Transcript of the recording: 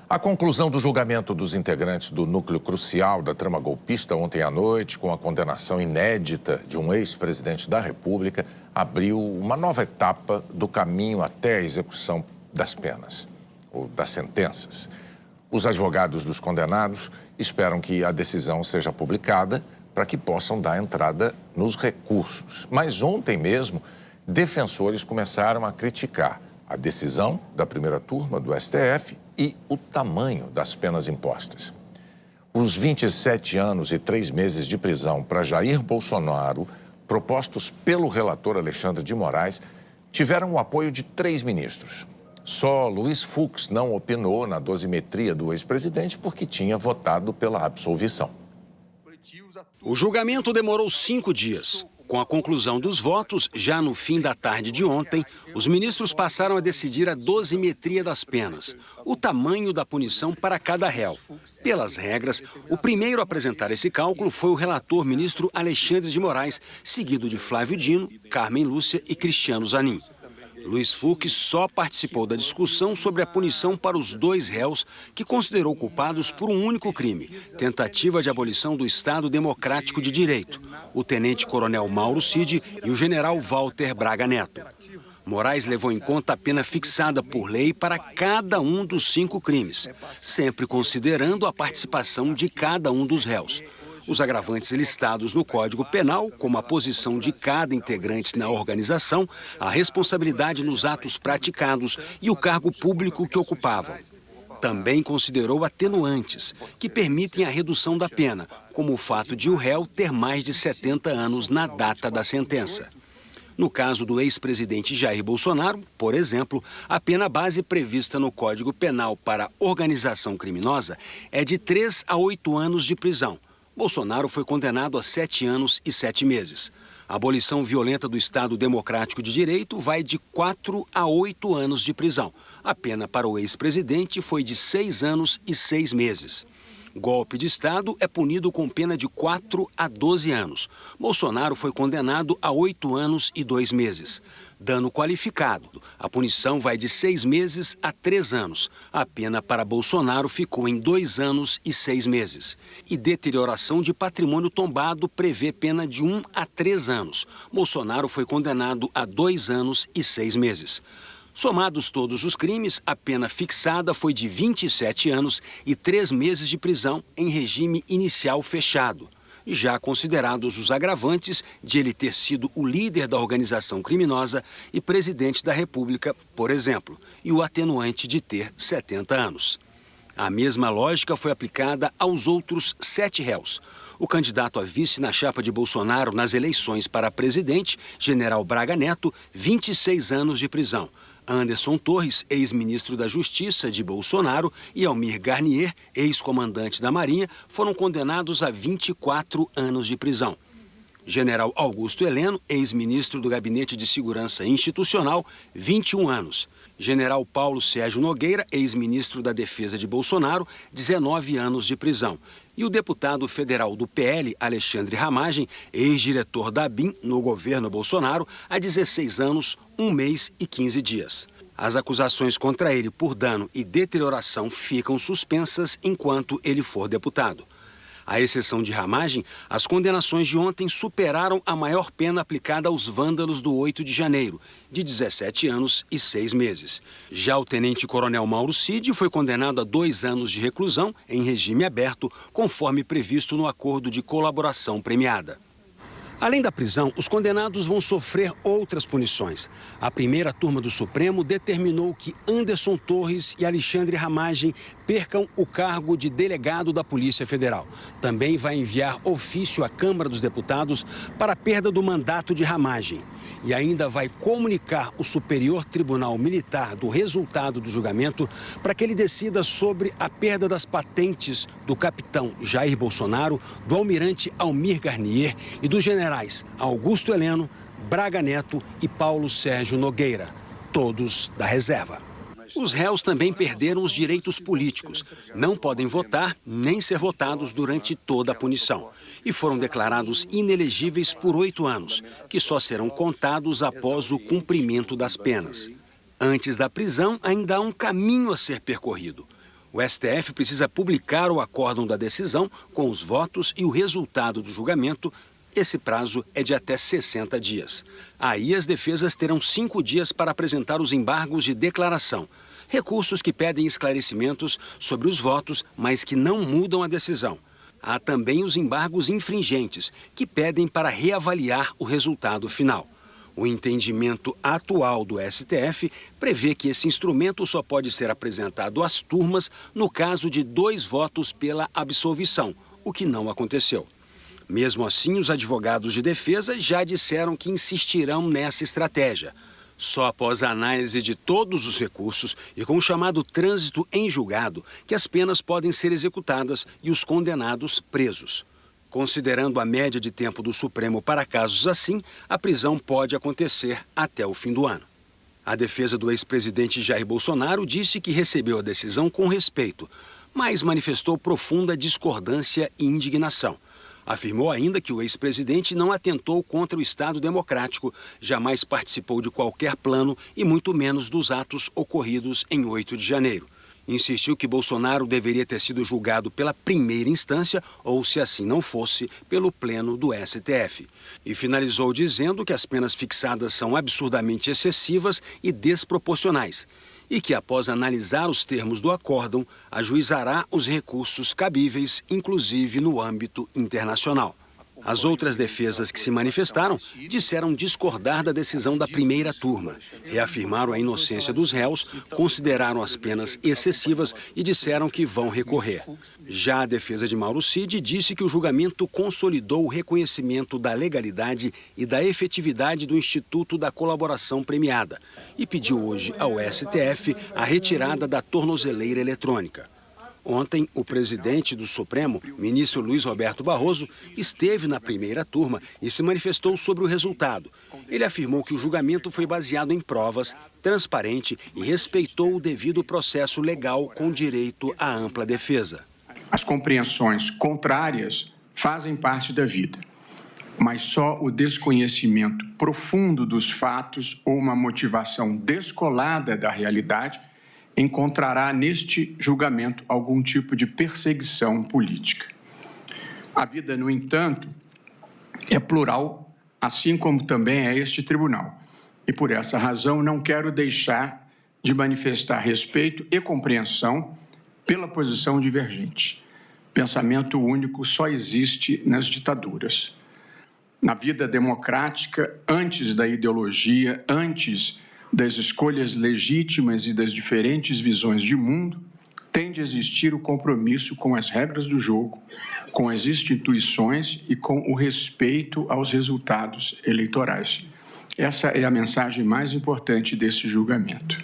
A conclusão do julgamento dos integrantes do núcleo crucial da trama golpista ontem à noite, com a condenação inédita de um ex-presidente da República, abriu uma nova etapa do caminho até a execução das penas, ou das sentenças. Os advogados dos condenados esperam que a decisão seja publicada para que possam dar entrada nos recursos. Mas ontem mesmo, defensores começaram a criticar a decisão da primeira turma do STF e o tamanho das penas impostas. Os 27 anos e 3 meses de prisão para Jair Bolsonaro, propostos pelo relator Alexandre de Moraes, tiveram o apoio de 3 ministros. Só Luiz Fux não opinou na dosimetria do ex-presidente porque tinha votado pela absolvição. O julgamento demorou 5 dias. Com a conclusão dos votos, já no fim da tarde de ontem, os ministros passaram a decidir a dosimetria das penas, o tamanho da punição para cada réu. Pelas regras, o primeiro a apresentar esse cálculo foi o relator ministro Alexandre de Moraes, seguido de Flávio Dino, Carmen Lúcia e Cristiano Zanin. Luiz Fux só participou da discussão sobre a punição para os 2 réus que considerou culpados por um único crime, tentativa de abolição do Estado Democrático de Direito, o tenente-coronel Mauro Cid e o general Walter Braga Neto. Moraes levou em conta a pena fixada por lei para cada um dos 5 crimes, sempre considerando a participação de cada um dos réus. Os agravantes listados no Código Penal, como a posição de cada integrante na organização, a responsabilidade nos atos praticados e o cargo público que ocupavam. Também considerou atenuantes, que permitem a redução da pena, como o fato de o réu ter mais de 70 anos na data da sentença. No caso do ex-presidente Jair Bolsonaro, por exemplo, a pena base prevista no Código Penal para organização criminosa é de 3 a 8 anos de prisão. Bolsonaro foi condenado a 7 anos e 7 meses. A abolição violenta do Estado Democrático de Direito vai de 4 a 8 anos de prisão. A pena para o ex-presidente foi de 6 anos e 6 meses. Golpe de Estado é punido com pena de 4 a 12 anos. Bolsonaro foi condenado a 8 anos e 2 meses. Dano qualificado. A punição vai de 6 meses a 3 anos. A pena para Bolsonaro ficou em 2 anos e 6 meses. E deterioração de patrimônio tombado prevê pena de 1 a 3 anos. Bolsonaro foi condenado a 2 anos e 6 meses. Somados todos os crimes, a pena fixada foi de 27 anos e 3 meses de prisão em regime inicial fechado. Já considerados os agravantes de ele ter sido o líder da organização criminosa e presidente da República, por exemplo, e o atenuante de ter 70 anos. A mesma lógica foi aplicada aos outros 7 réus. O candidato a vice na chapa de Bolsonaro nas eleições para presidente, general Braga Neto, 26 anos de prisão. Anderson Torres, ex-ministro da Justiça de Bolsonaro, e Almir Garnier, ex-comandante da Marinha, foram condenados a 24 anos de prisão. General Augusto Heleno, ex-ministro do Gabinete de Segurança Institucional, 21 anos. General Paulo Sérgio Nogueira, ex-ministro da Defesa de Bolsonaro, 19 anos de prisão. E o deputado federal do PL, Alexandre Ramagem, ex-diretor da ABIN no governo Bolsonaro, há 16 anos, 1 mês e 15 dias. As acusações contra ele por dano e deterioração ficam suspensas enquanto ele for deputado. À exceção de Ramagem, as condenações de ontem superaram a maior pena aplicada aos vândalos do 8 de janeiro, de 17 anos e 6 meses. Já o tenente-coronel Mauro Cid foi condenado a 2 anos de reclusão em regime aberto, conforme previsto no acordo de colaboração premiada. Além da prisão, os condenados vão sofrer outras punições. A primeira turma do Supremo determinou que Anderson Torres e Alexandre Ramagem percam o cargo de delegado da Polícia Federal. Também vai enviar ofício à Câmara dos Deputados para a perda do mandato de Ramagem. E ainda vai comunicar o Superior Tribunal Militar do resultado do julgamento para que ele decida sobre a perda das patentes do capitão Jair Bolsonaro, do almirante Almir Garnier e do generais Augusto Heleno, Braga Neto e Paulo Sérgio Nogueira, todos da reserva. Os réus também perderam os direitos políticos. Não podem votar nem ser votados durante toda a punição. E foram declarados inelegíveis por 8 anos, que só serão contados após o cumprimento das penas. Antes da prisão, ainda há um caminho a ser percorrido. O STF precisa publicar o acórdão da decisão com os votos e o resultado do julgamento. Esse prazo é de até 60 dias. Aí as defesas terão 5 dias para apresentar os embargos de declaração. Recursos que pedem esclarecimentos sobre os votos, mas que não mudam a decisão. Há também os embargos infringentes, que pedem para reavaliar o resultado final. O entendimento atual do STF prevê que esse instrumento só pode ser apresentado às turmas no caso de 2 votos pela absolvição, o que não aconteceu. Mesmo assim, os advogados de defesa já disseram que insistirão nessa estratégia. Só após a análise de todos os recursos e com o chamado trânsito em julgado que as penas podem ser executadas e os condenados presos. Considerando a média de tempo do Supremo para casos assim, a prisão pode acontecer até o fim do ano. A defesa do ex-presidente Jair Bolsonaro disse que recebeu a decisão com respeito, mas manifestou profunda discordância e indignação. Afirmou ainda que o ex-presidente não atentou contra o Estado Democrático, jamais participou de qualquer plano e muito menos dos atos ocorridos em 8 de janeiro. Insistiu que Bolsonaro deveria ter sido julgado pela primeira instância ou, se assim não fosse, pelo pleno do STF. E finalizou dizendo que as penas fixadas são absurdamente excessivas e desproporcionais e que, após analisar os termos do acórdão, ajuizará os recursos cabíveis, inclusive no âmbito internacional. As outras defesas que se manifestaram disseram discordar da decisão da primeira turma, reafirmaram a inocência dos réus, consideraram as penas excessivas e disseram que vão recorrer. Já a defesa de Mauro Cid disse que o julgamento consolidou o reconhecimento da legalidade e da efetividade do Instituto da Colaboração Premiada e pediu hoje ao STF a retirada da tornozeleira eletrônica. Ontem, o presidente do Supremo, ministro Luiz Roberto Barroso, esteve na primeira turma e se manifestou sobre o resultado. Ele afirmou que o julgamento foi baseado em provas, transparente e respeitou o devido processo legal com direito à ampla defesa. As compreensões contrárias fazem parte da vida, mas só o desconhecimento profundo dos fatos ou uma motivação descolada da realidade encontrará neste julgamento algum tipo de perseguição política. A vida, no entanto, é plural, assim como também é este tribunal. E por essa razão não quero deixar de manifestar respeito e compreensão pela posição divergente. Pensamento único só existe nas ditaduras. Na vida democrática, antes da ideologia, antes das escolhas legítimas e das diferentes visões de mundo, tem de existir o compromisso com as regras do jogo, com as instituições e com o respeito aos resultados eleitorais. Essa é a mensagem mais importante desse julgamento.